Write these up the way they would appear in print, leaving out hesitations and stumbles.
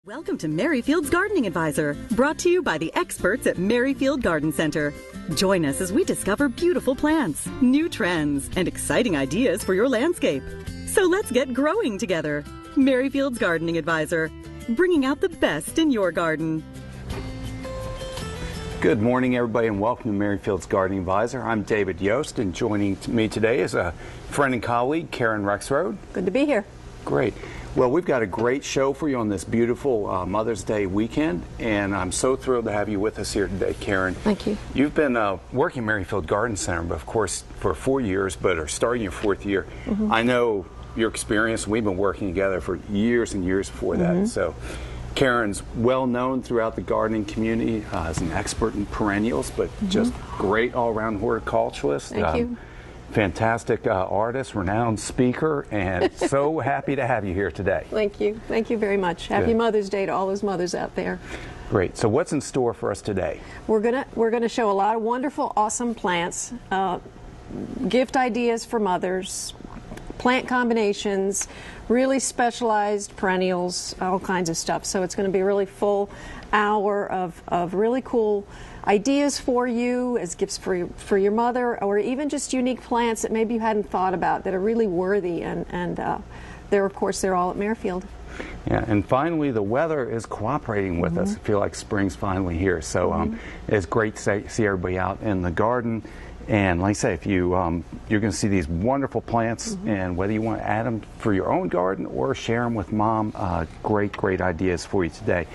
Welcome to Merryfield's Gardening Advisor, brought to you by the experts at Merryfield Garden Center. Join us as we discover beautiful plants, new trends, and exciting ideas for your landscape. So let's get growing together. Merryfield's Gardening Advisor, bringing out the best in your garden. Good morning, everybody, and welcome to Merryfield's Gardening Advisor. I'm David Yost, and joining me today is a friend and colleague, Karen Rexroad. Good to be here. Great. Well, we've got a great show for you on this beautiful Mother's Day weekend, and I'm so thrilled to have you with us here today, Karen. Thank you. You've been working at Merryfield Garden Center, but of course, for 4 years, but are starting your 4th year. I know your experience. We've been working together for years and years before that. So Karen's well known throughout the gardening community as an expert in perennials, but just great all-around horticulturalist. Thank you. Fantastic artist, renowned speaker, and so happy to have you here today. Thank you. Thank you very much. Happy Mother's Day to all those mothers out there. Great. So what's in store for us today? We're gonna show a lot of wonderful, awesome plants, gift ideas for mothers, plant combinations, really specialized perennials, all kinds of stuff. So it's going to be a really full hour of really cool ideas for you as gifts for your mother, or even just unique plants that maybe you hadn't thought about that are really worthy, and they're all at Merryfield. Yeah, and finally the weather is cooperating with us. I feel like spring's finally here, so it's great to see everybody out in the garden. And like I say, if you you're going to see these wonderful plants, and whether you want to add them for your own garden or share them with mom, great ideas for you today.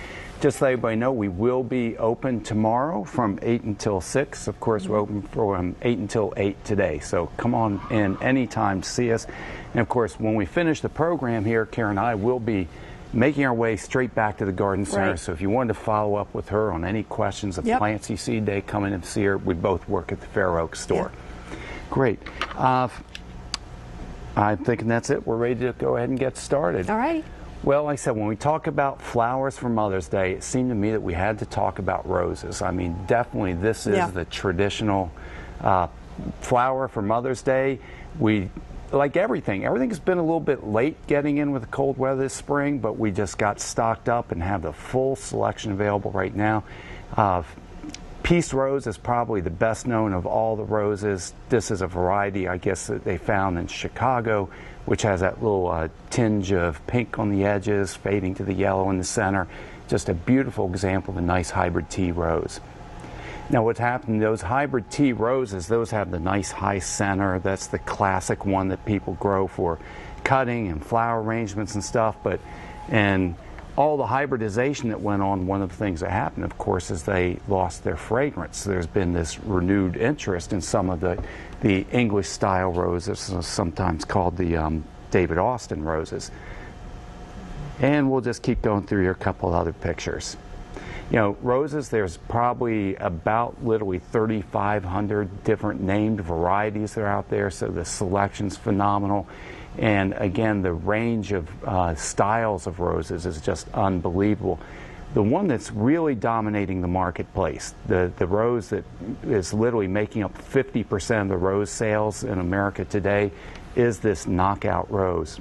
Just to let everybody know, we will be open tomorrow from 8 until 6. Of course, we're open from 8 until 8 today. So come on in anytime to see us. And of course, when we finish the program here, Karen and I will be making our way straight back to the Garden Center. Right. So if you wanted to follow up with her on any questions of plants you see today, come in and see her. We both work at the Fair Oaks store. Great. I'm thinking that's it. We're ready to go ahead and get started. All right. Well, like I said, when we talk about flowers for Mother's Day, it seemed to me that we had to talk about roses. I mean, definitely this is the traditional flower for Mother's Day. Like everything's been a little bit late getting in with the cold weather this spring, but we just got stocked up and have the full selection available right now. Peace rose is probably the best known of all the roses. This is a variety, I guess, that they found in Chicago, which has that little tinge of pink on the edges, fading to the yellow in the center. Just a beautiful example of a nice hybrid tea rose. Now what's happened, those hybrid tea roses, those have the nice high center. That's the classic one that people grow for cutting and flower arrangements and stuff. And all the hybridization that went on, one of the things that happened, of course, is they lost their fragrance. So there's been this renewed interest in some of the English style roses, sometimes called the David Austin roses. And we'll just keep going through here a couple of other pictures. You know, roses, there's probably about literally 3,500 different named varieties that are out there, so the selection's phenomenal. And again, the range of styles of roses is just unbelievable. The one that's really dominating the marketplace, the rose that is literally making up 50% of the rose sales in America today, is this knockout rose.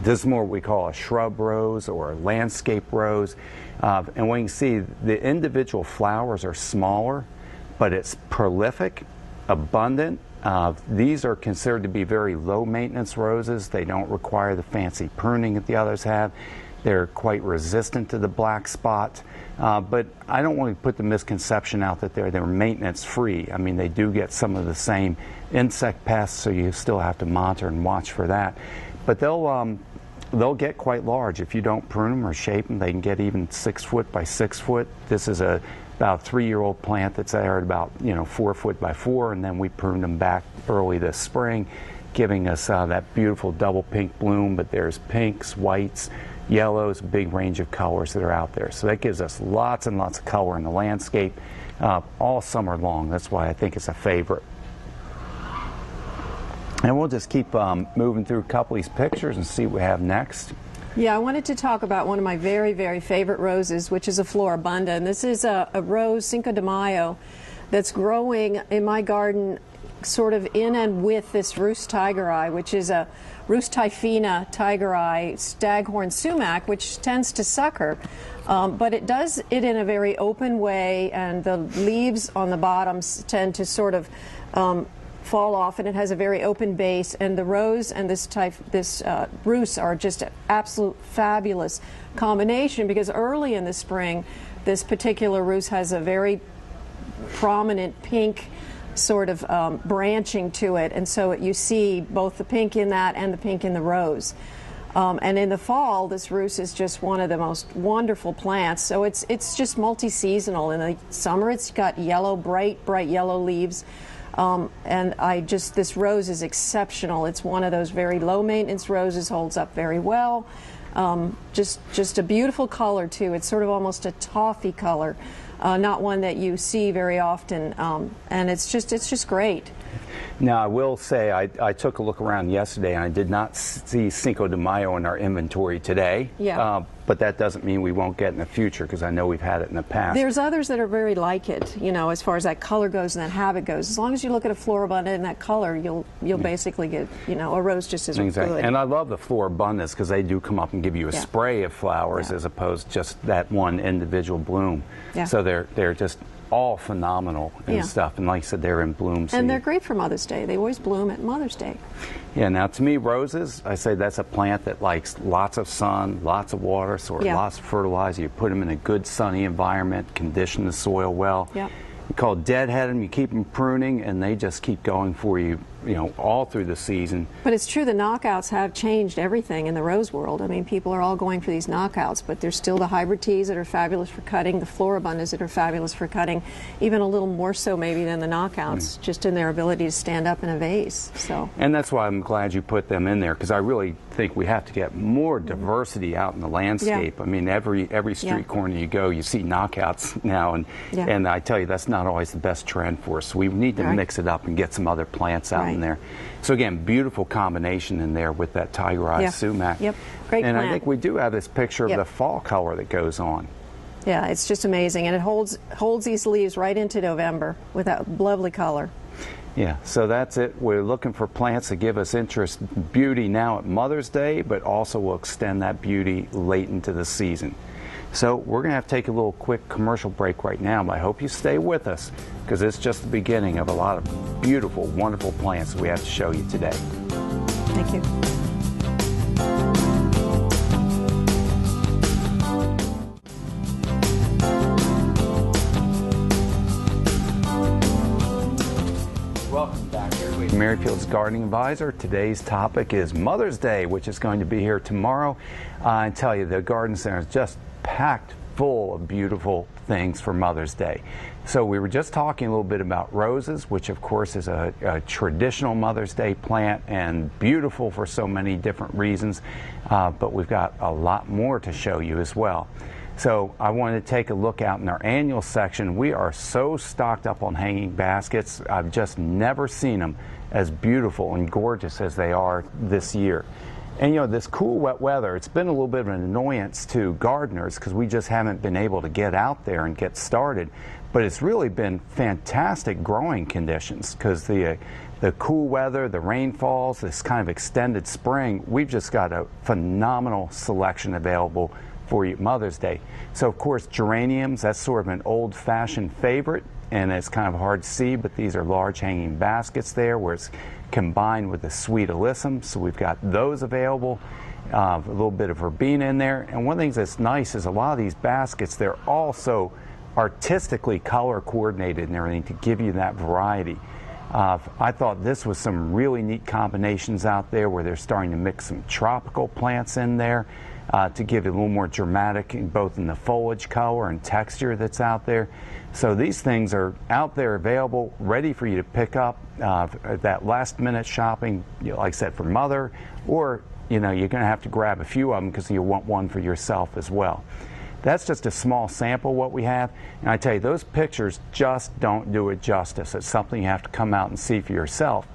This is more what we call a shrub rose or a landscape rose. And when you see, the individual flowers are smaller, but it's prolific, abundant. These are considered to be very low maintenance roses. They don't require the fancy pruning that the others have. They're quite resistant to the black spot. But I don't want to put the misconception out that they're maintenance free. I mean, they do get some of the same insect pests, so you still have to monitor and watch for that. But they'll get quite large if you don't prune them or shape them. They can get even 6 foot by 6 foot. This is about a 3-year-old plant that's there at about 4 foot by 4, and then we pruned them back early this spring, giving us that beautiful double pink bloom. But there's pinks, whites, yellows, a big range of colors that are out there. So that gives us lots and lots of color in the landscape all summer long. That's why I think it's a favorite. And we'll just keep moving through a couple of these pictures and see what we have next. Yeah, I wanted to talk about one of my very, very favorite roses, which is a Floribunda. And this is a rose, Cinco de Mayo, that's growing in my garden sort of in and with this Rhus tigeri, which is a Rhus typhina tigeri staghorn sumac, which tends to sucker. But it does it in a very open way, and the leaves on the bottoms tend to sort of fall off, and it has a very open base. And the rose and this Rhus are just an absolute fabulous combination, because early in the spring, this particular Rhus has a very prominent pink sort of branching to it, and so you see both the pink in that and the pink in the rose. And in the fall, this Rhus is just one of the most wonderful plants. So it's just multi-seasonal. In the summer, it's got yellow, bright yellow leaves. And this rose is exceptional. It's one of those very low maintenance roses, holds up very well. Just a beautiful color too. It's sort of almost a toffee color, not one that you see very often. And it's just great. Now, I will say I took a look around yesterday, and I did not see Cinco de Mayo in our inventory today. Yeah. But that doesn't mean we won't get in the future, because I know we've had it in the past. There's others that are very like it, as far as that color goes and that habit goes. As long as you look at a floribunda in that color, you'll basically get, a rose just as good. And I love the floribundas, because they do come up and give you a spray of flowers as opposed to just that one individual bloom. Yeah. So they're just all phenomenal and stuff, and like I said, they're in bloom season. And they're great for Mother's Day. They always bloom at Mother's Day. Yeah, now to me, roses, I say that's a plant that likes lots of sun, lots of water, lots of fertilizer. You put them in a good sunny environment, condition the soil well. Yeah. You call it deadhead them, you keep them pruning, and they just keep going for you, all through the season. But it's true, the knockouts have changed everything in the rose world. I mean, people are all going for these knockouts, but there's still the hybrid teas that are fabulous for cutting, the floribundas that are fabulous for cutting, even a little more so maybe than the knockouts, just in their ability to stand up in a vase. So. And that's why I'm glad you put them in there, because I really think we have to get more diversity out in the landscape. I mean, every street corner you go, you see knockouts now, and I tell you, that's not always the best trend for us. So we need to mix it up and get some other plants out in there. So again, beautiful combination in there with that tigeri sumac. Yep, great and plant. I think we do have this picture of the fall color that goes on. Yeah, it's just amazing, and it holds these leaves right into November with that lovely color. Yeah, so that's it. We're looking for plants that give us beauty now at Mother's Day, but also will extend that beauty late into the season. So we're going to have to take a little quick commercial break right now, but I hope you stay with us, because it's just the beginning of a lot of beautiful, wonderful plants that we have to show you today. Thank you. Welcome back, everybody. Merrifield's Gardening Advisor. Today's topic is Mother's Day, which is going to be here tomorrow. I tell you, the garden center is just packed full of beautiful things for Mother's Day. So we were just talking a little bit about roses, which of course is a traditional Mother's Day plant and beautiful for so many different reasons, but we've got a lot more to show you as well. So I wanted to take a look out in our annual section. We are so stocked up on hanging baskets. I've just never seen them as beautiful and gorgeous as they are this year. And this cool, wet weather, it's been a little bit of an annoyance to gardeners, because we just haven't been able to get out there and get started. But it's really been fantastic growing conditions, because the cool weather, the rainfalls, this kind of extended spring, we've just got a phenomenal selection available for you Mother's Day. So of course, geraniums, that's sort of an old-fashioned favorite, and it's kind of hard to see, but these are large hanging baskets there where it's combined with the sweet alyssum, so we've got those available. A little bit of verbena in there, and one of the things that's nice is a lot of these baskets, they're also artistically color coordinated and everything to give you that variety. I thought this was some really neat combinations out there where they're starting to mix some tropical plants in there to give it a little more dramatic, both in the foliage color and texture that's out there. So these things are out there available, ready for you to pick up. That last minute shopping, like I said, for Mother, or you're going to have to grab a few of them because you want one for yourself as well. That's just a small sample of what we have, and I tell you, those pictures just don't do it justice. It's something you have to come out and see for yourself.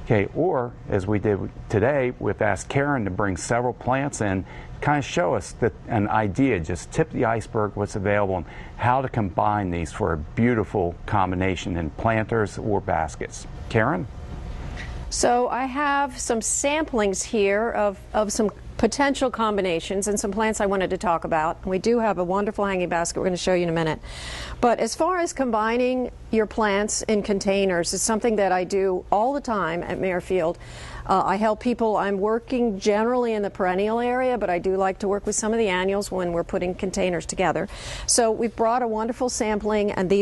Okay, or as we did today, we've asked Karen to bring several plants in, kind of show us an idea, just tip the iceberg what's available and how to combine these for a beautiful combination in planters or baskets. Karen? So I have some samplings here of some potential combinations and some plants I wanted to talk about. We do have a wonderful hanging basket we're going to show you in a minute. But as far as combining your plants in containers, it's something that I do all the time at Merrifield. I help people. I'm working generally in the perennial area, but I do like to work with some of the annuals when we're putting containers together. So we've brought a wonderful sampling, and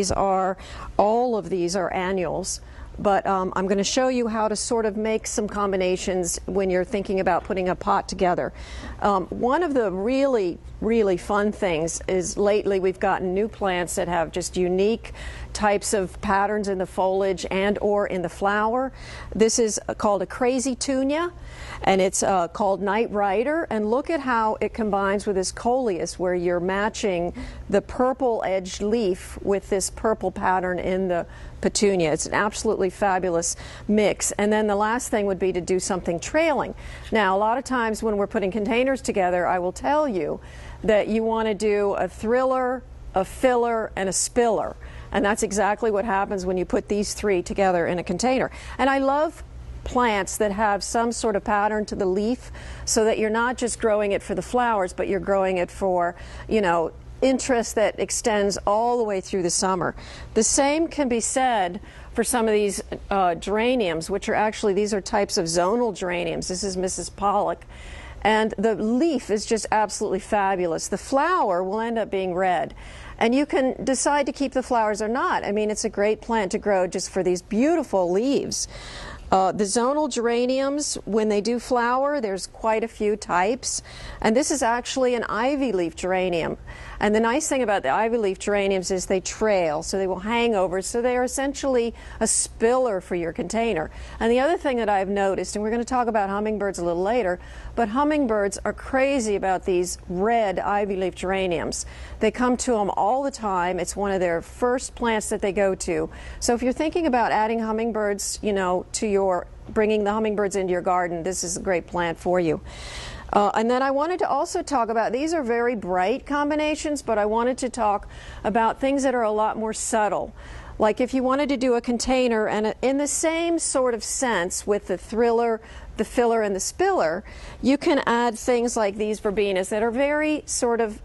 all of these are annuals. But I'm going to show you how to sort of make some combinations when you're thinking about putting a pot together. One of the really, really fun things is lately we've gotten new plants that have just unique types of patterns in the foliage and or in the flower. This is called a crazy tunia, and it's called Night Rider, and look at how it combines with this coleus, where you're matching the purple edged leaf with this purple pattern in the petunia. It's an absolutely fabulous mix. And then the last thing would be to do something trailing. Now, a lot of times when we're putting containers together, I will tell you that you want to do a thriller, a filler, and a spiller. And that's exactly what happens when you put these three together in a container. And I love plants that have some sort of pattern to the leaf, so that you're not just growing it for the flowers, but you're growing it for, interest that extends all the way through the summer. The same can be said for some of these geraniums, which are actually, these are types of zonal geraniums. This is Mrs. Pollock. And the leaf is just absolutely fabulous. The flower will end up being red. And you can decide to keep the flowers or not. I mean, it's a great plant to grow just for these beautiful leaves. The zonal geraniums, when they do flower, there's quite a few types. And this is actually an ivy leaf geranium. And the nice thing about the ivy leaf geraniums is they trail, so they will hang over. So they are essentially a spiller for your container. And the other thing that I've noticed, and we're going to talk about hummingbirds a little later, but hummingbirds are crazy about these red ivy leaf geraniums. They come to them all the time. It's one of their first plants that they go to. So if you're thinking about adding hummingbirds, bringing the hummingbirds into your garden, this is a great plant for you. And then I wanted to also talk about, these are very bright combinations, but I wanted to talk about things that are a lot more subtle. Like if you wanted to do a container, and in the same sort of sense with the thriller, the filler, and the spiller, you can add things like these verbenas that are very sort of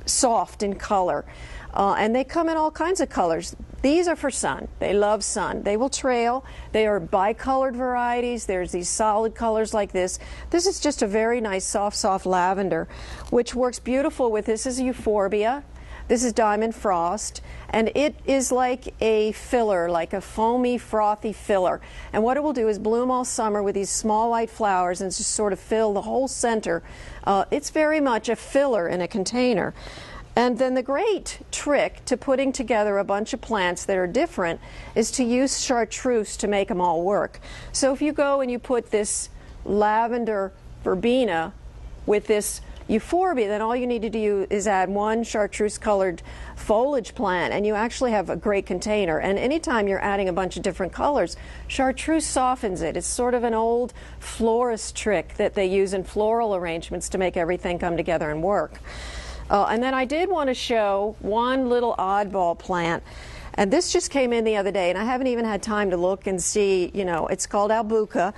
soft in color. And they come in all kinds of colors. These are for sun. They love sun. They will trail. They are bicolored varieties. There's these solid colors like this. This is just a very nice soft lavender, which works beautiful with, this is euphorbia. This is Diamond Frost, and it is like a filler, like a foamy, frothy filler. And what it will do is bloom all summer with these small white flowers and just sort of fill the whole center. It's very much a filler in a container. And then the great trick to putting together a bunch of plants that are different is to use chartreuse to make them all work. So if you go and you put this lavender verbena with this euphorbia, then all you need to do is add one chartreuse colored foliage plant, and you actually have a great container. And anytime you're adding a bunch of different colors, chartreuse softens it. It's sort of an old florist trick that they use in floral arrangements to make everything come together and work. And then I did want to show one little oddball plant, and this just came in the other day, and I haven't even had time to look and see, it's called albuca,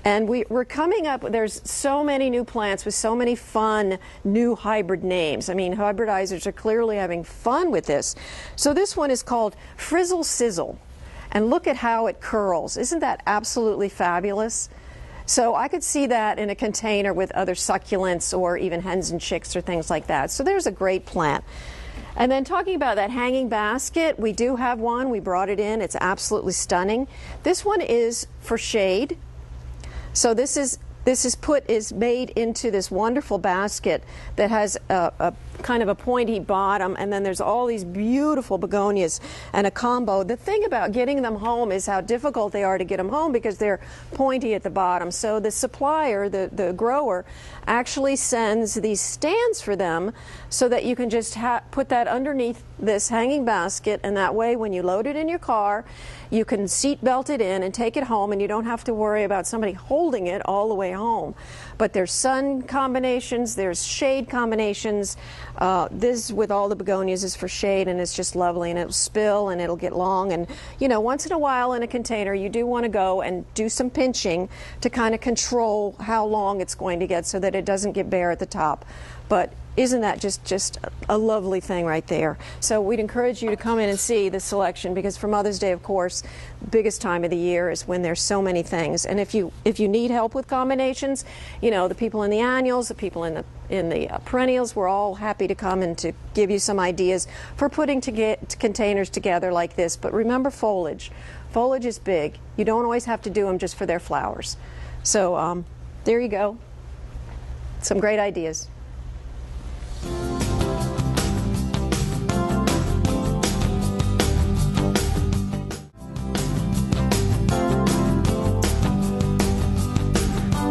and we're coming up, there's so many new plants with so many fun new hybrid names. I mean, hybridizers are clearly having fun with this. So this one is called Frizzle Sizzle, and look at how it curls. Isn't that absolutely fabulous? So I could see that in a container with other succulents or even hens and chicks or things like that. So there's a great plant. And then talking about that hanging basket, we do have one. We brought it in. It's absolutely stunning. This one is for shade. So this is made into this wonderful basket that has a kind of a pointy bottom, and then there's all these beautiful begonias and a combo. The thing about getting them home is how difficult they are to get them home because they're pointy at the bottom. So the supplier, the grower, actually sends these stands for them so that you can just put that underneath this hanging basket, and that way when you load it in your car, you can seat belt it in and take it home, and you don't have to worry about somebody holding it all the way home. But there's sun combinations, there's shade combinations, This with all the begonias is for shade, and it's just lovely, and it'll spill and it'll get long. And you know, once in a while in a container, you do want to go and do some pinching to kind of control how long it's going to get so that it doesn't get bare at the top. But isn't that just a lovely thing right there? So we'd encourage you to come in and see the selection, because for Mother's Day, of course, the biggest time of the year is when there's so many things. And if you need help with combinations, you know, the people in the annuals, the people in the perennials, we're all happy to come and to give you some ideas for putting containers together like this. But remember foliage. Foliage is big. You don't always have to do them just for their flowers. So there you go. Some great ideas.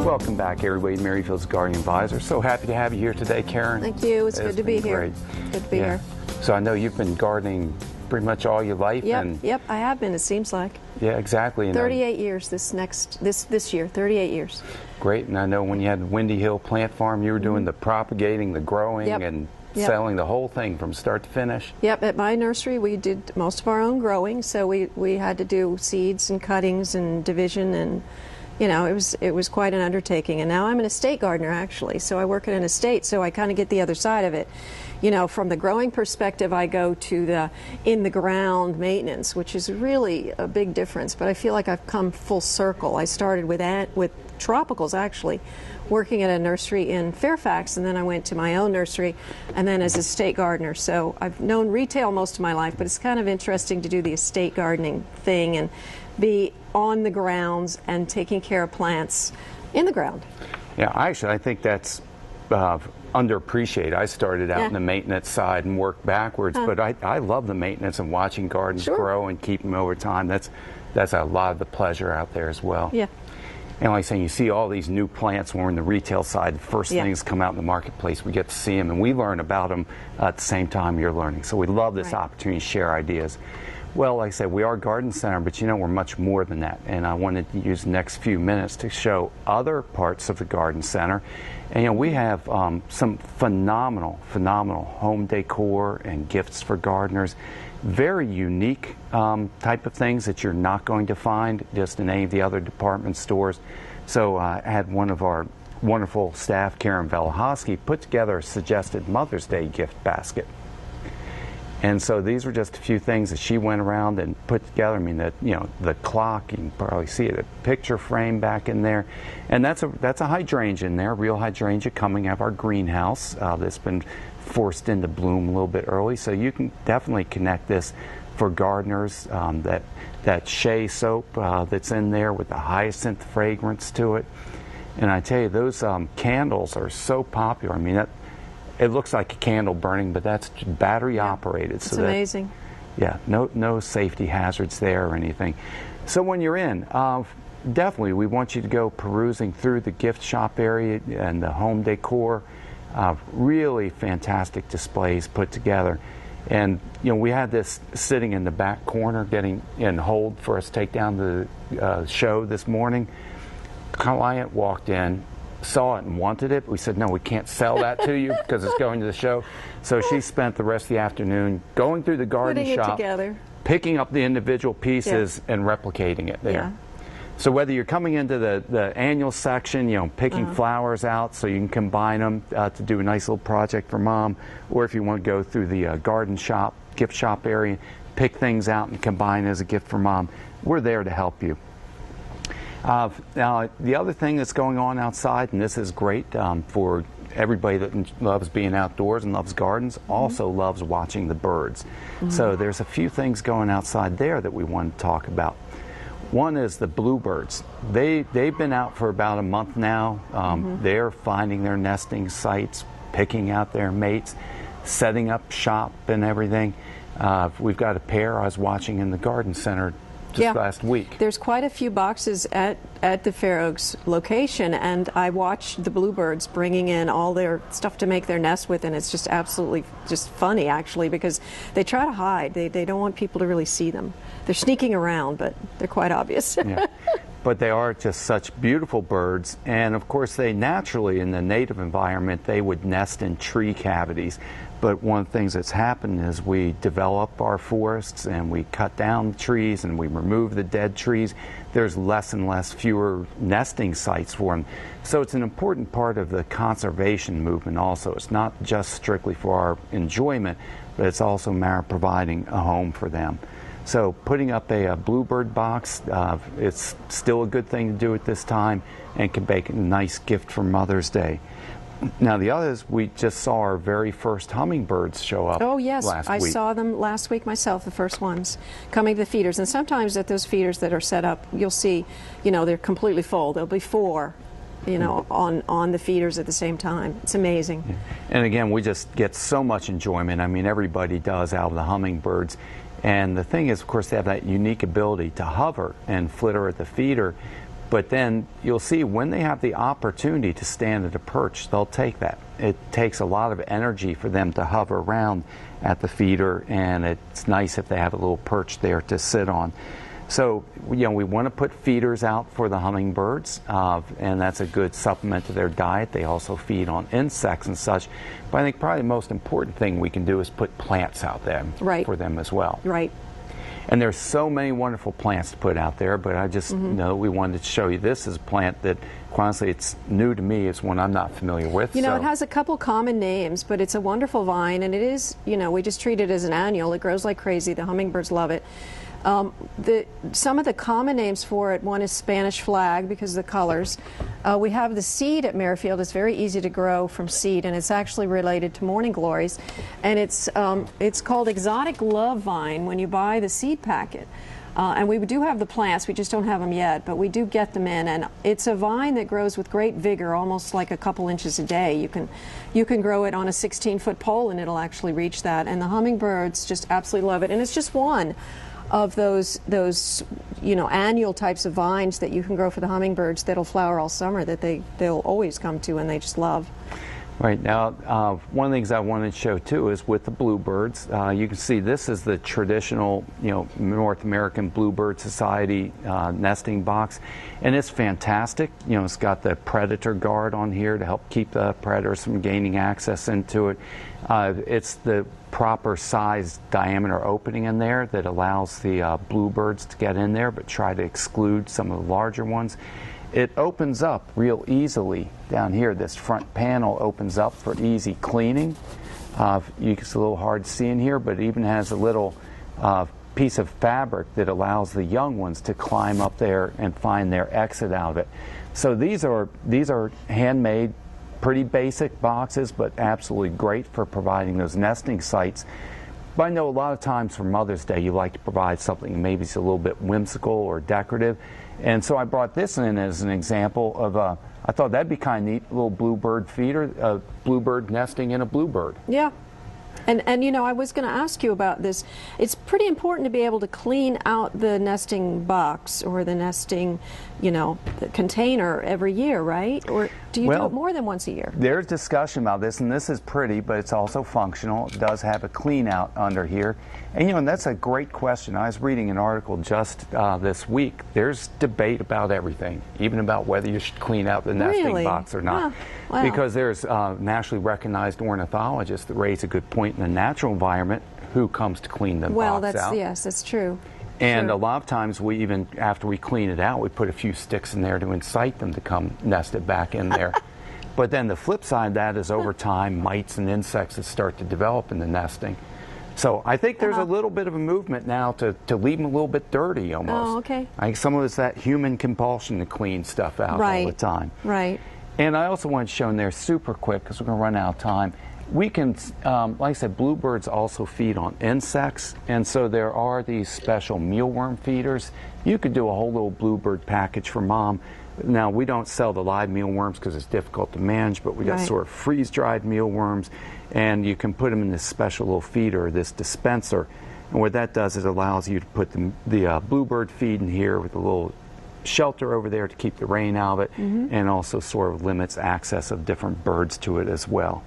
Welcome back, everybody. Merrifield's Gardening Advisor. So happy to have you here today, Karen. Thank you. It's good to be here. Great. Good to be here. So I know you've been gardening pretty much all your life. Yep, I have been, it seems like. Yeah, exactly. 38 years this year, 38 years. Great. And I know when you had Windy Hill Plant Farm, you were doing the propagating, the growing, and selling the whole thing from start to finish. Yep, at my nursery we did most of our own growing, so we had to do seeds and cuttings and division, and you know, it was quite an undertaking. And now I'm an estate gardener, actually, so I work at an estate, so I kind of get the other side of it. You know, from the growing perspective, I go to the in-the-ground maintenance, which is really a big difference, but I feel like I've come full circle. I started with tropicals, actually, working at a nursery in Fairfax, and then I went to my own nursery, and then as a estate gardener. So I've known retail most of my life, but it's kind of interesting to do the estate gardening thing and be on the grounds and taking care of plants in the ground. Yeah, actually, I think that's underappreciated. I started out in the maintenance side and worked backwards, but I love the maintenance and watching gardens grow and keep them over time. That's a lot of the pleasure out there as well. Yeah. And like I say, you see all these new plants when we're in the retail side. The first things come out in the marketplace, we get to see them, and we learn about them at the same time you're learning. So we love this opportunity to share ideas. Well, like I said, we are a garden center, but you know, we're much more than that. And I wanted to use the next few minutes to show other parts of the garden center. And you know, we have some phenomenal home decor and gifts for gardeners. Very unique type of things that you're not going to find just in any of the other department stores. So I had one of our wonderful staff, Karen Velahosky, put together a suggested Mother's Day gift basket. And so these were just a few things that she went around and put together. I mean, the clock, you can probably see it, a picture frame back in there. And that's a hydrangea in there, real hydrangea coming out of our greenhouse that's been forced into bloom a little bit early. So you can definitely connect this for gardeners. That shea soap that's in there with the hyacinth fragrance to it. And I tell you, those candles are so popular. I mean, it looks like a candle burning, but that's battery operated. It's amazing. Yeah, no safety hazards there or anything. So when you're in, definitely we want you to go perusing through the gift shop area and the home decor. Really fantastic displays put together. And you know, we had this sitting in the back corner getting in hold for us to take down the show this morning. Client walked in, saw it and wanted it. We said, no, we can't sell that to you because it's going to the show. So she spent the rest of the afternoon going through the garden shop, picking up the individual pieces and replicating it there. Yeah. So whether you're coming into the annual section, you know, picking flowers out so you can combine them to do a nice little project for mom, or if you want to go through the garden shop, gift shop area, pick things out and combine as a gift for mom, we're there to help you. Now, the other thing that's going on outside, and this is great for everybody that loves being outdoors and loves gardens, also loves watching the birds. So there's a few things going outside there that we want to talk about. One is the bluebirds. They've been out for about a month now. They're finding their nesting sites, picking out their mates, setting up shop and everything. We've got a pair I was watching in the garden center just last week. There's quite a few boxes at the Fair Oaks location, and I watched the bluebirds bringing in all their stuff to make their nest with, and it's just absolutely just funny, actually, because they try to hide. They don't want people to really see them. They're sneaking around, but they're quite obvious. Yeah. But they are just such beautiful birds, and of course they naturally, in the native environment, they would nest in tree cavities. But one of the things that's happened is we develop our forests and we cut down trees and we remove the dead trees. There's less and less fewer nesting sites for them. So it's an important part of the conservation movement also. It's not just strictly for our enjoyment, but it's also a matter of providing a home for them. So putting up a bluebird box, it's still a good thing to do at this time and can make a nice gift for Mother's Day. Now the others, we just saw our very first hummingbirds show up. Oh yes, last I week. saw them last week myself, the first ones coming to the feeders. And sometimes at those feeders that are set up, you'll see, you know, they're completely full. There'll be 4, you know, on the feeders at the same time. It's amazing. Yeah. And again, we just get so much enjoyment. I mean, everybody does out of the hummingbirds. And the thing is, of course, they have that unique ability to hover and flitter at the feeder. But then you'll see when they have the opportunity to stand at a perch, they'll take that. It takes a lot of energy for them to hover around at the feeder, and it's nice if they have a little perch there to sit on. So, you know, we want to put feeders out for the hummingbirds, and that's a good supplement to their diet. They also feed on insects and such. But I think probably the most important thing we can do is put plants out there for them as well. Right. And there's so many wonderful plants to put out there, but I just know we wanted to show you this is a plant that, quite honestly, it's new to me. It's one I'm not familiar with. You know, it has a couple common names, but it's a wonderful vine, and it is, you know, we just treat it as an annual. It grows like crazy. The hummingbirds love it. Some of the common names for it, one is Spanish flag because of the colors. We have the seed at Merrifield. It's very easy to grow from seed, and it's actually related to morning glories. And it's called exotic love vine when you buy the seed packet. And we do have the plants, we just don't have them yet, but we do get them in. And it's a vine that grows with great vigor, almost like a couple inches a day. You can grow it on a 16-foot pole and it'll actually reach that. And the hummingbirds just absolutely love it. And it's just one of those you know, annual types of vines that you can grow for the hummingbirds that'll flower all summer that they'll always come to and they just love. Right. Now, one of the things I wanted to show too is with the bluebirds. You can see this is the traditional, you know, North American Bluebird Society nesting box, and it's fantastic. You know, it's got the predator guard on here to help keep the predators from gaining access into it. It's the proper size diameter opening in there that allows the bluebirds to get in there, but try to exclude some of the larger ones. It opens up real easily down here. This front panel opens up for easy cleaning. It's a little hard to see in here, but it even has a little piece of fabric that allows the young ones to climb up there and find their exit out of it. So these are handmade, pretty basic boxes, but absolutely great for providing those nesting sites. But I know a lot of times for Mother's Day you like to provide something maybe it's a little bit whimsical or decorative. And so I brought this in as an example of I thought that'd be kind of neat, a little bluebird feeder, bluebird nesting in a bluebird. Yeah. And you know, I was going to ask you about this. It's pretty important to be able to clean out the nesting box or the nesting, you know, the container every year, right? Or do you do it more than once a year? There's discussion about this, and this is pretty, but it's also functional. It does have a clean out under here. And, you know, and that's a great question. I was reading an article just this week. There's debate about everything, even about whether you should clean out the nesting box or not. Yeah. Wow. Because there's nationally recognized ornithologists that raise a good point in the natural environment who comes to clean the box out. Yes, that's true. And a lot of times we even, after we clean it out, we put a few sticks in there to incite them to come nest it back in there. But then the flip side of that is over time, mites and insects that start to develop in the nesting. So I think there's a little bit of a movement now to leave them a little bit dirty almost. Oh, okay. I think some of it's that human compulsion to clean stuff out all the time. Right. And I also want to show in there super quick, because we're going to run out of time. We can, like I said, bluebirds also feed on insects, and so there are these special mealworm feeders. You could do a whole little bluebird package for Mom. Now, we don't sell the live mealworms because it's difficult to manage, but we got sort of freeze-dried mealworms, and you can put them in this special little feeder, this dispenser. And what that does is it allows you to put the bluebird feed in here with a little shelter over there to keep the rain out of it, and also sort of limits access of different birds to it as well.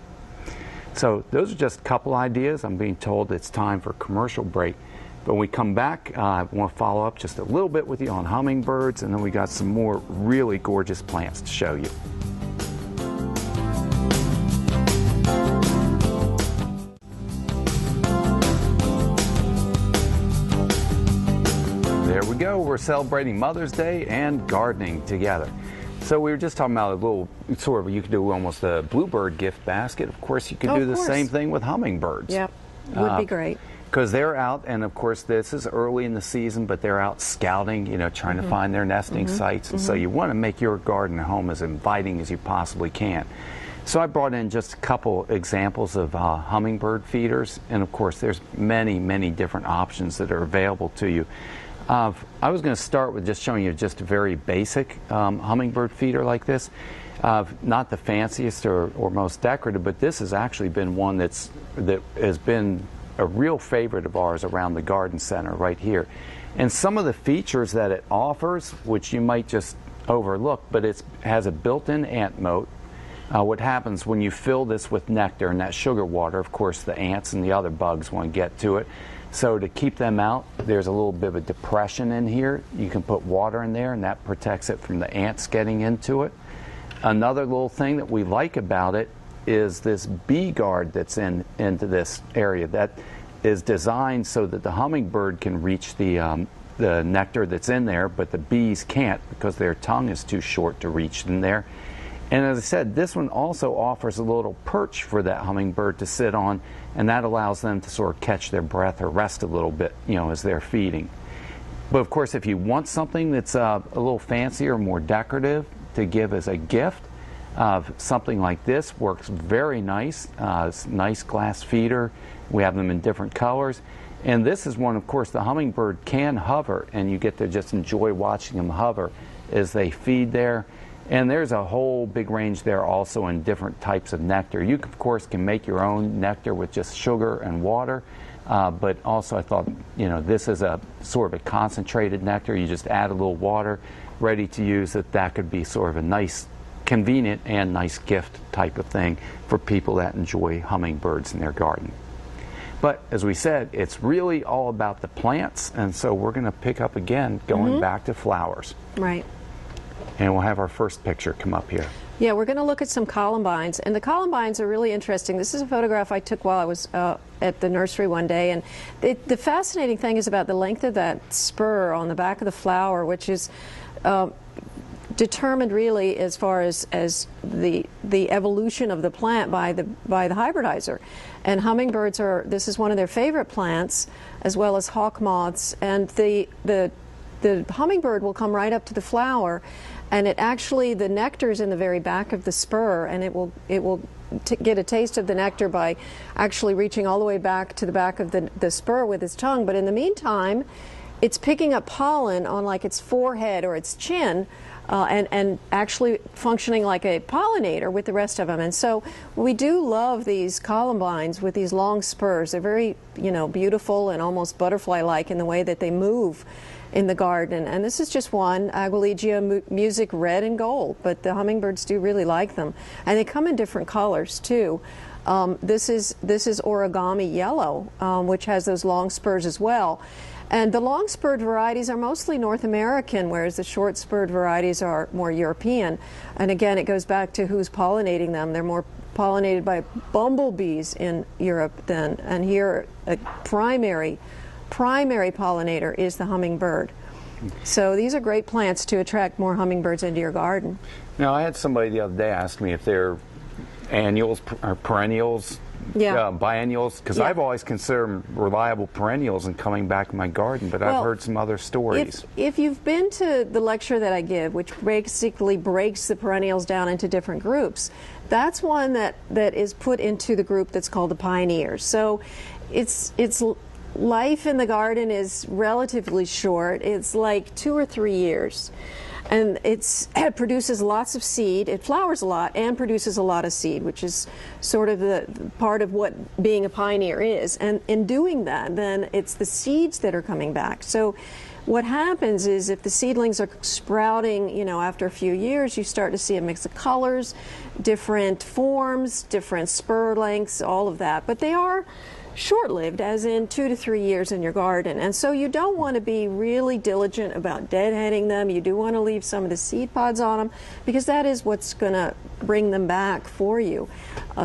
So those are just a couple ideas. I'm being told it's time for a commercial break. But when we come back, I want to follow up just a little bit with you on hummingbirds, and then we got some more really gorgeous plants to show you. we go. We're celebrating Mother's Day and gardening together. So we were just talking about a little sort of, you could do almost a bluebird gift basket. Of course, you could do the same thing with hummingbirds. Yep, would be great. Because they're out, and of course this is early in the season, but they're out scouting, you know, trying to find their nesting sites. And so you want to make your garden at home as inviting as you possibly can. So I brought in just a couple examples of hummingbird feeders, and of course there's many, many different options that are available to you. I was going to start with just showing you just a very basic hummingbird feeder like this. Not the fanciest or most decorative, but this has actually been one that has been a real favorite of ours around the garden center right here. And some of the features that it offers, which you might just overlook, but it has a built-in ant moat. What happens when you fill this with nectar and that sugar water, of course the ants and the other bugs want to get to it. So to keep them out, there's a little bit of a depression in here. You can put water in there and that protects it from the ants getting into it. Another little thing that we like about it is this bee guard that's into this area that is designed so that the hummingbird can reach the nectar that's in there, but the bees can't because their tongue is too short to reach in there. And as I said, this one also offers a little perch for that hummingbird to sit on, and that allows them to sort of catch their breath or rest a little bit, you know, as they're feeding. But of course, if you want something that's a little fancier, more decorative to give as a gift, something like this works very nice. It's a nice glass feeder. We have them in different colors. And this is one, of course, the hummingbird can hover, and you get to just enjoy watching them hover as they feed there. And there's a whole big range there also in different types of nectar. You, of course, can make your own nectar with just sugar and water. But also I thought, you know, this is a sort of a concentrated nectar. You just add a little water, ready to use it. That could be sort of a nice, convenient and nice gift type of thing for people that enjoy hummingbirds in their garden. But as we said, it's really all about the plants, and so we're going to pick up again going back to flowers. Right. And we'll have our first picture come up here. Yeah, we're going to look at some columbines, and the columbines are really interesting. This is a photograph I took while I was at the nursery one day, and the fascinating thing is about the length of that spur on the back of the flower, which is determined really as far as the evolution of the plant by the hybridizer. And hummingbirds this is one of their favorite plants, as well as hawk moths, and the hummingbird will come right up to the flower, and the nectar is in the very back of the spur, and it will get a taste of the nectar by actually reaching all the way back to the back of the spur with its tongue. But in the meantime, it's picking up pollen on like its forehead or its chin, and actually functioning like a pollinator with the rest of them. And so we do love these columbines with these long spurs. They're very, you know, beautiful and almost butterfly-like in the way that they move in the garden. And this is just one, Aguilegia music red and gold, but the hummingbirds do really like them. And they come in different colors too. This is origami yellow, which has those long spurs as well. And the long spurred varieties are mostly North American, whereas the short spurred varieties are more European. And again, it goes back to who's pollinating them. They're more pollinated by bumblebees in Europe and here a primary pollinator is the hummingbird. So these are great plants to attract more hummingbirds into your garden. Now, I had somebody the other day ask me if they're annuals or perennials, biennials, because I've always considered them reliable perennials and coming back in my garden, but I've heard some other stories. If you've been to the lecture that I give, which basically breaks the perennials down into different groups, that's one that is put into the group that's called the pioneers. So it's life in the garden is relatively short. It's like 2 or 3 years. And it produces lots of seed. It flowers a lot and produces a lot of seed, which is sort of the part of what being a pioneer is. And in doing that, then it's the seeds that are coming back. So what happens is if the seedlings are sprouting, you know, after a few years, you start to see a mix of colors, different forms, different spur lengths, all of that. But they are short-lived, as in 2 to 3 years in your garden. And so you don't want to be really diligent about deadheading them. You do want to leave some of the seed pods on them, because that is what's going to bring them back for you.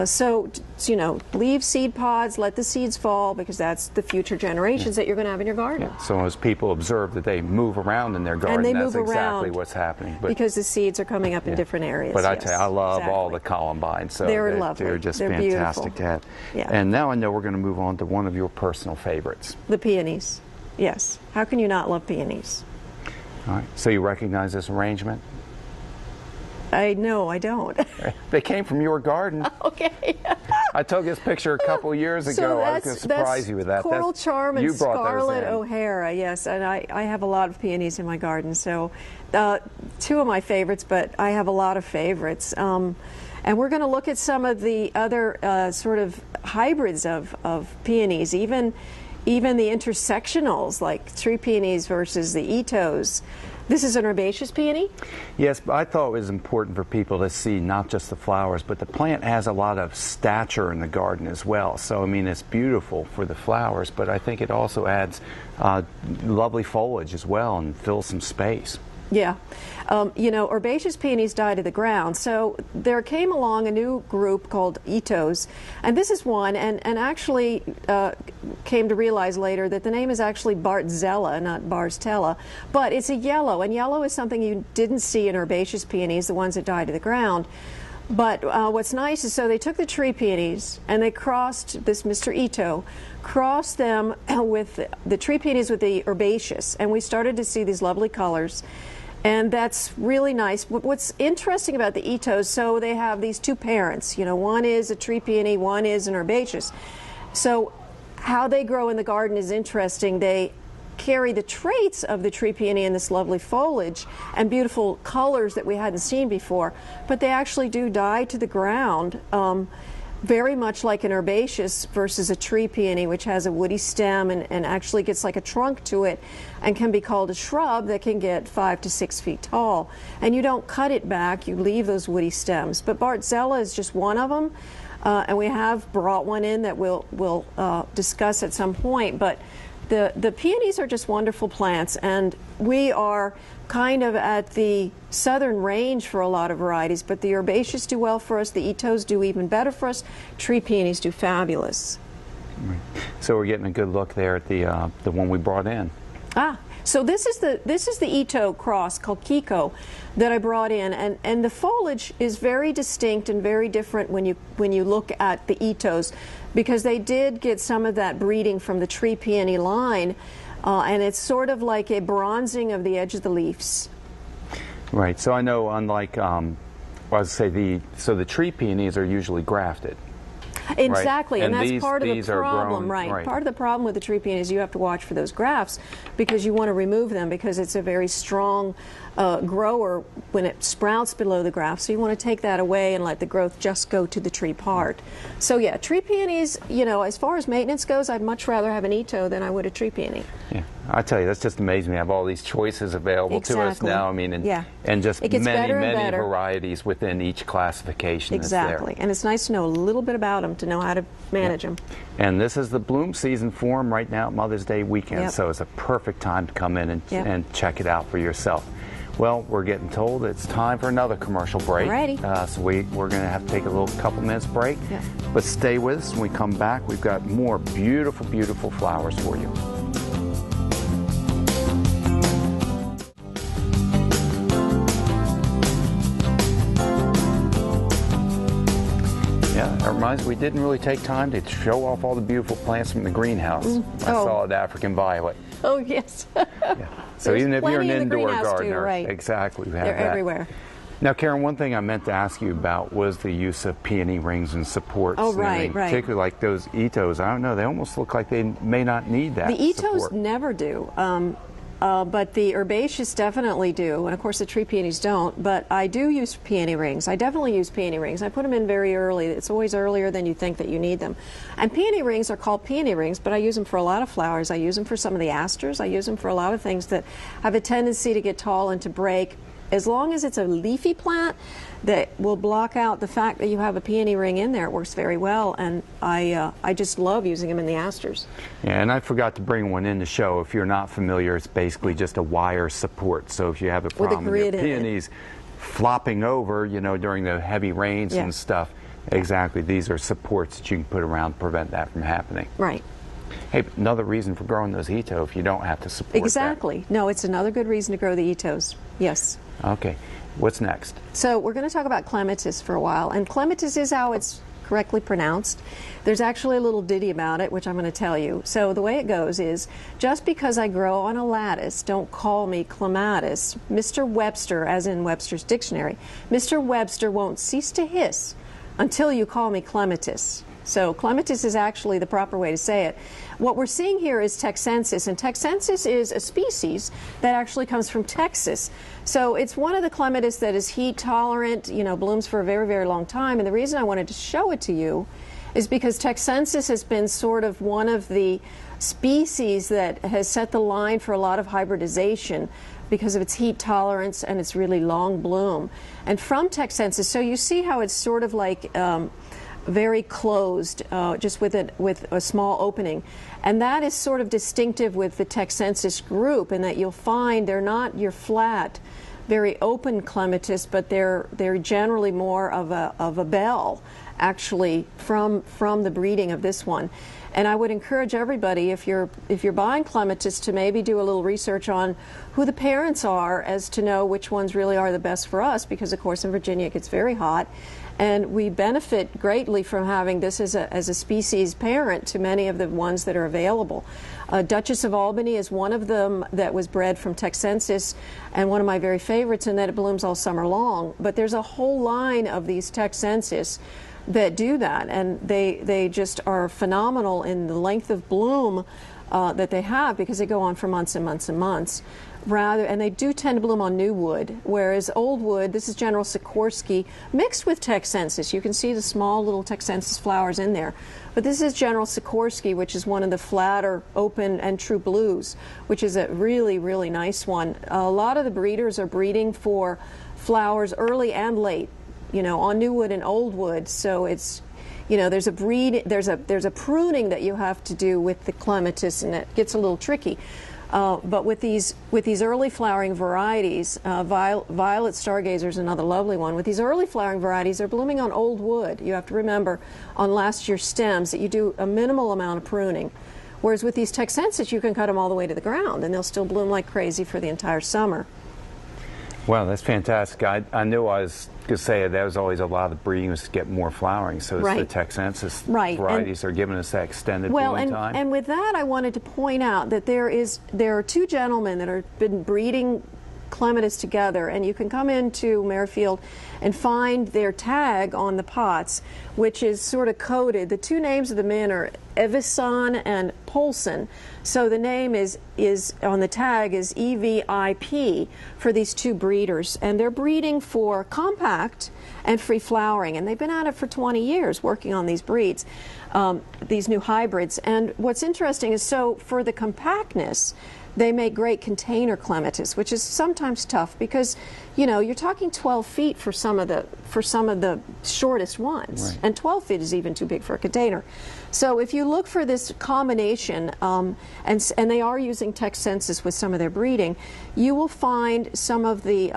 So, you know, leave seed pods, let the seeds fall, because that's the future generations that you're going to have in your garden. Yeah. So as people observe that they move around in their garden, and they that's move exactly around what's happening. But because the seeds are coming up in different areas. But I yes, tell you, I love exactly. all the columbines. So they're lovely. They're just they're fantastic beautiful. to have. Yeah. And now I know we're going to move on to one of your personal favorites. The peonies. Yes. How can you not love peonies? All right. So you recognize this arrangement? No, I don't. They came from your garden. Okay. I took this picture a couple years ago. I was going to surprise you with that. Coral Charm and you brought Scarlet those in. O'Hara, yes. And I have a lot of peonies in my garden. So 2 of my favorites, but I have a lot of favorites. And we're going to look at some of the other sort of hybrids of peonies, even the intersectionals, like tree peonies versus the Itos. This is an herbaceous peony? Yes, but I thought it was important for people to see not just the flowers, but the plant has a lot of stature in the garden as well. So, I mean, it's beautiful for the flowers, but I think it also adds lovely foliage as well and fills some space. Yeah. You know, herbaceous peonies die to the ground. So there came along a new group called Itos, and this is one, and actually came to realize later that the name is actually Bartzella, not Barstella, but it's a yellow, and yellow is something you didn't see in herbaceous peonies, the ones that die to the ground. But what's nice is, so they took the tree peonies and they crossed, this Mr. Ito crossed them with the tree peonies with the herbaceous, and we started to see these lovely colors. And that's really nice. What's interesting about the Itos, so they have these 2 parents. You know, one is a tree peony, one is an herbaceous. So how they grow in the garden is interesting. They carry the traits of the tree peony and this lovely foliage and beautiful colors that we hadn't seen before, but they actually do die to the ground, very much like an herbaceous versus a tree peony, which has a woody stem and actually gets like a trunk to it and can be called a shrub that can get 5 to 6 feet tall. And you don't cut it back, you leave those woody stems. But Bartzella is just one of them, and we have brought one in that we'll discuss at some point. But the peonies are just wonderful plants, and we are kind of at the southern range for a lot of varieties, but the herbaceous do well for us, the Itos do even better for us, tree peonies do fabulous. Right. So we're getting a good look there at the one we brought in. So this is the Ito cross called Kiko that I brought in, and the foliage is very distinct and very different when you look at the Itos, because they did get some of that breeding from the tree peony line, and it's sort of like a bronzing of the edge of the leaves. Right. So I know, unlike the tree peonies are usually grafted. Exactly, right. and that's these, part of the problem, grown, right? Part of the problem with the tree peonies, you have to watch for those grafts, because you want to remove them, because it's a very strong grower when it sprouts below the graft. So you want to take that away and let the growth just go to the tree part. So yeah, tree peonies, you know, as far as maintenance goes, I'd much rather have an Ito than I would a tree peony. Yeah, I tell you, that's just amazing. We have all these choices available to us now. I mean, and just many varieties within each classification. Exactly, and it's nice to know a little bit about them to know how to manage them. And this is the bloom season for them right now, Mother's Day weekend, so it's a perfect time to come in and check it out for yourself. Well, we're getting told it's time for another commercial break. So we're going to have to take a couple minutes break. But stay with us. When we come back, we've got more beautiful, beautiful flowers for you. Yeah, that reminds me, we didn't really take time to show off all the beautiful plants from the greenhouse. I saw the African violet. Oh, yes. So even if you're an in the indoor gardener, too, right. exactly, we have They're that. everywhere. Now, Karen, one thing I meant to ask you about was the use of peony rings and supports. Oh, right, Particularly like those Itos. I don't know, they almost look like they may not need that The Itos support. never do. But the herbaceous definitely do, and of course the tree peonies don't, but I do use peony rings. I definitely use peony rings. I put them in very early. It's always earlier than you think that you need them. And peony rings are called peony rings, but I use them for a lot of flowers. I use them for some of the asters. I use them for a lot of things that have a tendency to get tall and to break. as long as it's a leafy plant that will block out the fact that you have a peony ring in there, it works very well, and I just love using them in the asters. Yeah, and I forgot to bring one in to show. If you're not familiar, it's basically just a wire support. So if you have a problem with your peonies flopping over, you know, during the heavy rains and stuff, exactly, these are supports that you can put around to prevent that from happening. Right. Hey, another reason for growing those Ito if you don't have to support exactly. that. No, it's another good reason to grow the Itos. Yes. Okay. What's next? So we're going to talk about clematis for a while, and clematis is how it's correctly pronounced. There's actually a little ditty about it, which I'm going to tell you. So the way it goes is, just because I grow on a lattice, don't call me clematis. Mr. Webster, as in Webster's dictionary, Mr. Webster won't cease to hiss until you call me clematis. So clematis is actually the proper way to say it. What we're seeing here is Texensis, and Texensis is a species that actually comes from Texas. So it's one of the clematis that is heat tolerant, you know, blooms for a very, very long time. And the reason I wanted to show it to you is because Texensis has been sort of one of the species that has set the line for a lot of hybridization because of its heat tolerance and its really long bloom. And from Texensis, so you see how it's sort of like very closed, just with a small opening, and that is sort of distinctive with the Texensis group, in that you'll find they're not your flat, very open clematis, but they're generally more of a bell, actually, from the breeding of this one. And I would encourage everybody, if you're buying clematis, to maybe do a little research on who the parents are, as to know which ones really are the best for us, because of course in Virginia it gets very hot. And we benefit greatly from having this as a species parent to many of the ones that are available. Duchess of Albany is one of them that was bred from Texensis, and one of my very favorites in that it blooms all summer long. But there's a whole line of these Texensis that do that, and they just are phenomenal in the length of bloom that they have, because they go on for months and months and months. And they do tend to bloom on new wood, whereas old wood, this is General Sikorsky mixed with Texensis. You can see the small little Texensis flowers in there. But this is General Sikorsky, which is one of the flatter, open, and true blues, which is a really, really nice one. A lot of the breeders are breeding for flowers early and late, you know, on new wood and old wood. So it's, you know, there's a pruning that you have to do with the clematis, and it gets a little tricky. But with these early flowering varieties, Violet Stargazer is another lovely one. With these early flowering varieties, they're blooming on old wood. You have to remember on last year's stems that you do a minimal amount of pruning. Whereas with these Texensis, you can cut them all the way to the ground, and they'll still bloom like crazy for the entire summer. Wow, that's fantastic. I knew I was going to say there was always a lot of breeding was to get more flowering, so it's the Texensis varieties are giving us that extended bloom time. And with that, I wanted to point out that there are two gentlemen that have been breeding clematis together, and you can come into Merrifield and find their tag on the pots, which is sort of coded. The two names of the men are Evison and Polson. So the name is on the tag is EVIP for these two breeders, and they're breeding for compact and free flowering, and they've been at it for 20 years working on these breeds, these new hybrids. And what's interesting is, so for the compactness, they make great container clematis, which is sometimes tough because, you know, you're talking 12 feet for some of the shortest ones, right. And 12 feet is even too big for a container. So if you look for this combination, and they are using Texensis with some of their breeding, you will find some of the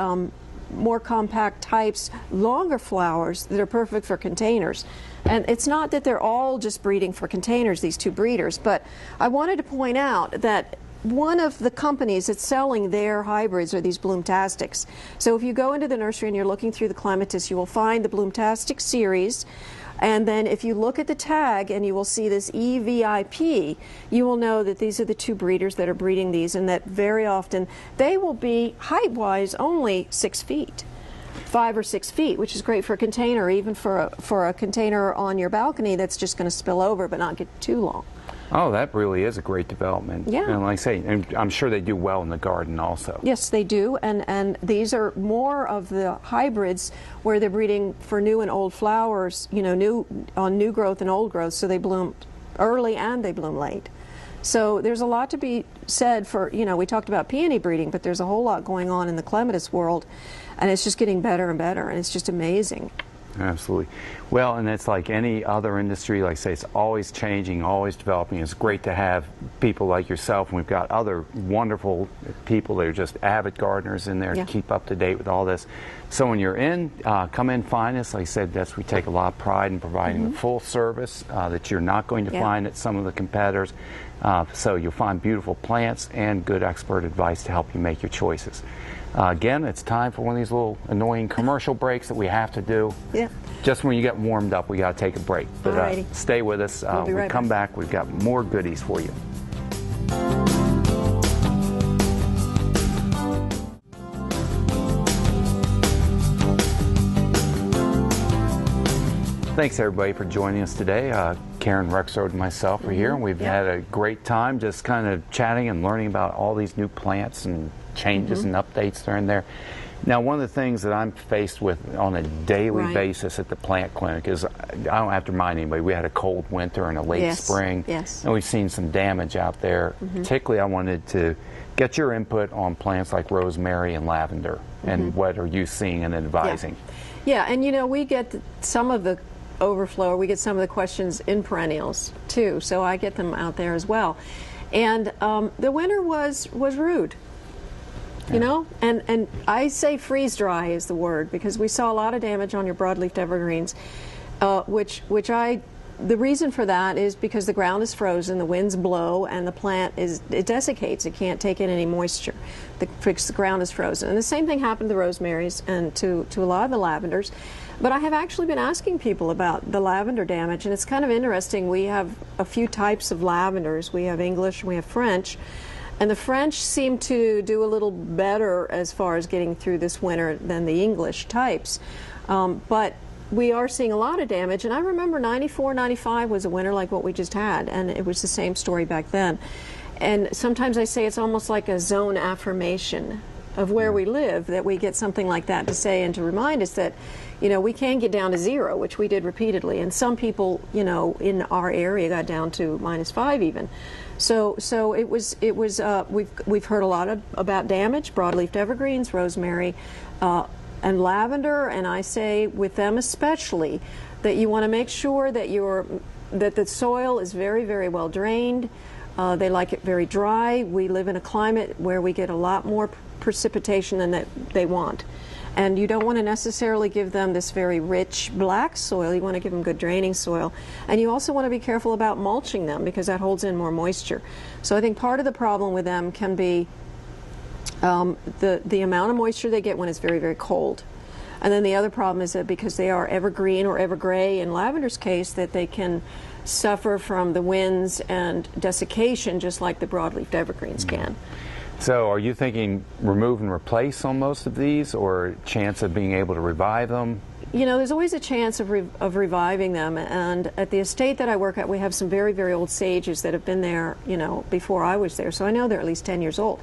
more compact types, longer flowers that are perfect for containers. And it's not that they're all just breeding for containers, these two breeders, but I wanted to point out that one of the companies that's selling their hybrids are these Bloomtastics. So if you go into the nursery and you're looking through the clematis, you will find the Bloomtastic series. And then if you look at the tag and you will see this EVIP, you will know that these are the two breeders that are breeding these, and that very often they will be height-wise only 6 feet. 5 or 6 feet, which is great for a container, even for a container on your balcony that's just going to spill over but not get too long. Oh, that really is a great development. Yeah. And like I say, and I'm sure they do well in the garden also. Yes, they do. And these are more of the hybrids where they're breeding for new and old flowers, you know, new growth and old growth, so they bloom early and they bloom late. So there's a lot to be said for, we talked about peony breeding, but there's a whole lot going on in the clematis world, and it's just getting better and better, and it's just amazing. Absolutely. Well, and it's like any other industry, like I say, it's always changing, always developing. It's great to have people like yourself, and we've got other wonderful people that are just avid gardeners in there to keep up to date with all this. So when you're in, come in, find us. Like I said, we take a lot of pride in providing the full service that you're not going to find at some of the competitors. So you'll find beautiful plants and good expert advice to help you make your choices. Again, it's time for one of these little annoying commercial breaks that we have to do. Yeah. Just when you get warmed up, we got to take a break. But stay with us. We'll be right come back. We've got more goodies for you. Thanks, everybody, for joining us today. Karen Rexroad and myself are here, and we've had a great time just kind of chatting and learning about all these new plants and changes and updates that are in there. Now, one of the things that I'm faced with on a daily basis at the plant clinic is, I don't have to remind anybody, we had a cold winter and a late spring, and we've seen some damage out there. Particularly, I wanted to get your input on plants like rosemary and lavender, and what are you seeing and advising? Yeah, and we get some of the overflow, we get some of the questions in perennials too, so I get them out there as well. And the winter was rude. And I say freeze dry is the word, because we saw a lot of damage on your broadleaf evergreens, the reason for that is because the ground is frozen, the winds blow, and the plant it desiccates. It can't take in any moisture. The ground is frozen. And the same thing happened to the rosemarys and to a lot of the lavenders. But I have actually been asking people about the lavender damage, and it's kind of interesting. We have a few types of lavenders. We have English and we have French. And the French seem to do a little better as far as getting through this winter than the English types. But we are seeing a lot of damage. And I remember 94, 95 was a winter like what we just had. And it was the same story back then. And sometimes I say it's almost like a zone affirmation of where we live, that we get something like that to say and to remind us that, we can get down to 0, which we did repeatedly. And some people, in our area got down to -5 even. So it was we've heard a lot about damage, broadleaf evergreens, rosemary, and lavender, and I say with them especially that you want to make sure that the soil is very, very well drained. They like it very dry. We live in a climate where we get a lot more precipitation than they want. And you don't want to necessarily give them this very rich black soil. You want to give them good draining soil. And you also want to be careful about mulching them, because that holds in more moisture. So I think part of the problem with them can be the amount of moisture they get when it's very, very cold. And then the other problem is that because they are evergreen or evergray in lavender's case, that they can suffer from the winds and desiccation just like the broadleaf evergreens can. So are you thinking remove and replace on most of these, or chance of being able to revive them? There's always a chance of reviving them. And at the estate that I work at, we have some very, very old sages that have been there, before I was there. So I know they're at least 10 years old.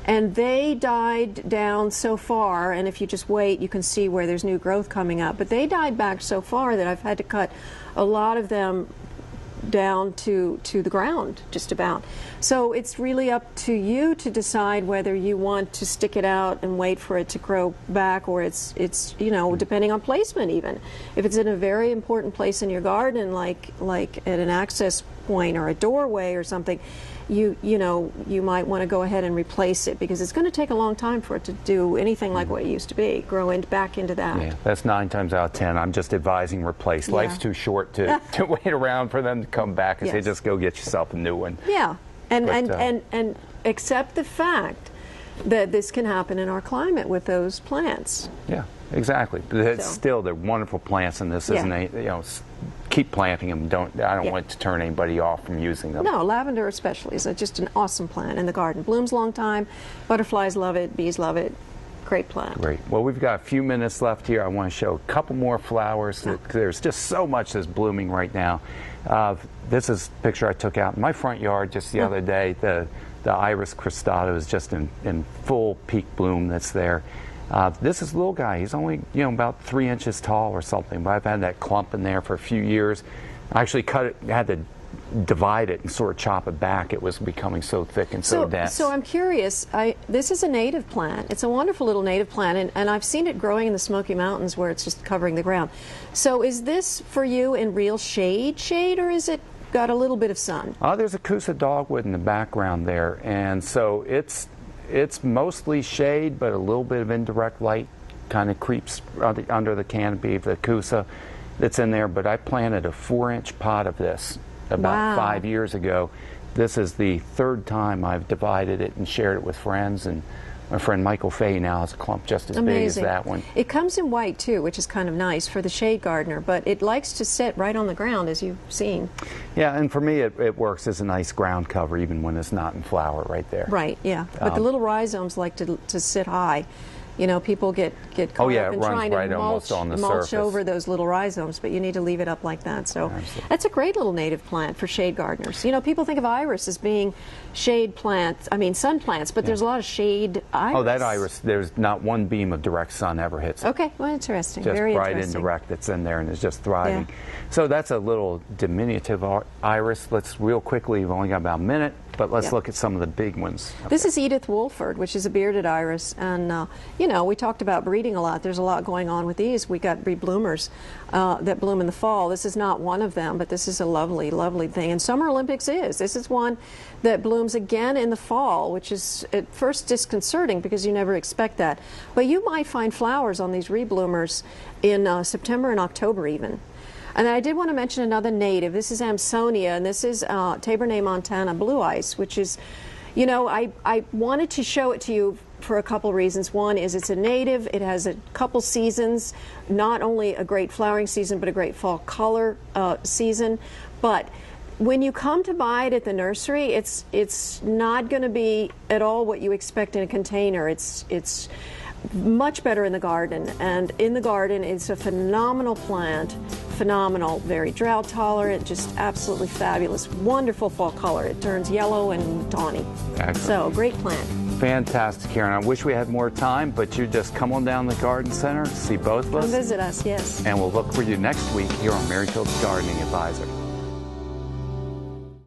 And they died down so far, and if you just wait, you can see where there's new growth coming up. But they died back so far that I've had to cut a lot of them down to the ground, just about. So it's really up to you to decide whether you want to stick it out and wait for it to grow back, or it's depending on placement even. If it's in a very important place in your garden, like at an access point or a doorway or something, you might want to go ahead and replace it, because it's going to take a long time for it to do anything like what it used to be, back into that. Yeah, that's 9 times out of 10. I'm just advising replace. Yeah. Life's too short to wait around for them to come back and say, just go get yourself a new one. Yeah, and accept the fact that this can happen in our climate with those plants. Yeah, exactly. But still, they're wonderful plants, and this isn't keep planting them. I don't want to turn anybody off from using them. No, lavender especially is just an awesome plant in the garden. Blooms a long time. Butterflies love it. Bees love it. Great plant. Great. Well, we've got a few minutes left here. I want to show a couple more flowers. There's just so much that's blooming right now. This is a picture I took out in my front yard just the other day. The Iris cristata is just in full peak bloom that's there. This is a little guy. He's only about 3 inches tall or something, but I've had that clump in there for a few years. I actually had to divide it and sort of chop it back, it was becoming so thick and so dense. So I'm curious, this is a native plant. It's a wonderful little native plant, and I've seen it growing in the Smoky Mountains where it's just covering the ground. So is this for you in real shade, or is it got a little bit of sun? There's a Coosa dogwood in the background there, and so it's mostly shade, but a little bit of indirect light kind of creeps under the canopy of the Coosa that's in there. But I planted a 4-inch pot of this about 5 years ago. This is the third time I've divided it and shared it with friends, and my friend Michael Fay now has a clump just as big as that one. It comes in white too, which is kind of nice for the shade gardener, but it likes to sit right on the ground, as you've seen. Yeah, and for me it works as a nice ground cover even when it's not in flower right there. Right, yeah. But the little rhizomes like to sit high. You know, people get caught up in trying to mulch over those little rhizomes, but you need to leave it up like that. So that's a great little native plant for shade gardeners. You know, people think of iris as being shade plants, sun plants, but there's a lot of shade iris. Oh, that iris, there's not one beam of direct sun ever hits it. Okay, well, interesting. Just very bright interesting. indirect that's in there and is just thriving. Yeah. So that's a little diminutive iris. Let's real quickly, we've only got about a minute, but let's look at some of the big ones. This is Edith Wolford, which is a bearded iris, and you know, we talked about breeding a lot. There's a lot going on with these. We got rebloomers that bloom in the fall. This is not one of them, but this is a lovely, lovely thing. And Summer Olympics is. This is one that blooms again in the fall, which is at first disconcerting because you never expect that. But you might find flowers on these rebloomers in September and October even. And I did want to mention another native. This is Amsonia, and this is Tabernet Montana Blue Ice, which is, you know, I wanted to show it to you for a couple reasons. One is it's a native. It has a couple seasons, not only a great flowering season, but a great fall color season. But when you come to buy it at the nursery, it's not going to be at all what you expect in a container. It's much better in the garden, and in the garden it's a phenomenal plant, phenomenal, very drought tolerant, just absolutely fabulous, wonderful fall color. It turns yellow and tawny. Excellent. So great plant. Fantastic, Karen. I wish we had more time, but you just come on down to the Garden Center, see both of us. Come visit us, yes. And we'll look for you next week here on Merrifield's Gardening Advisor.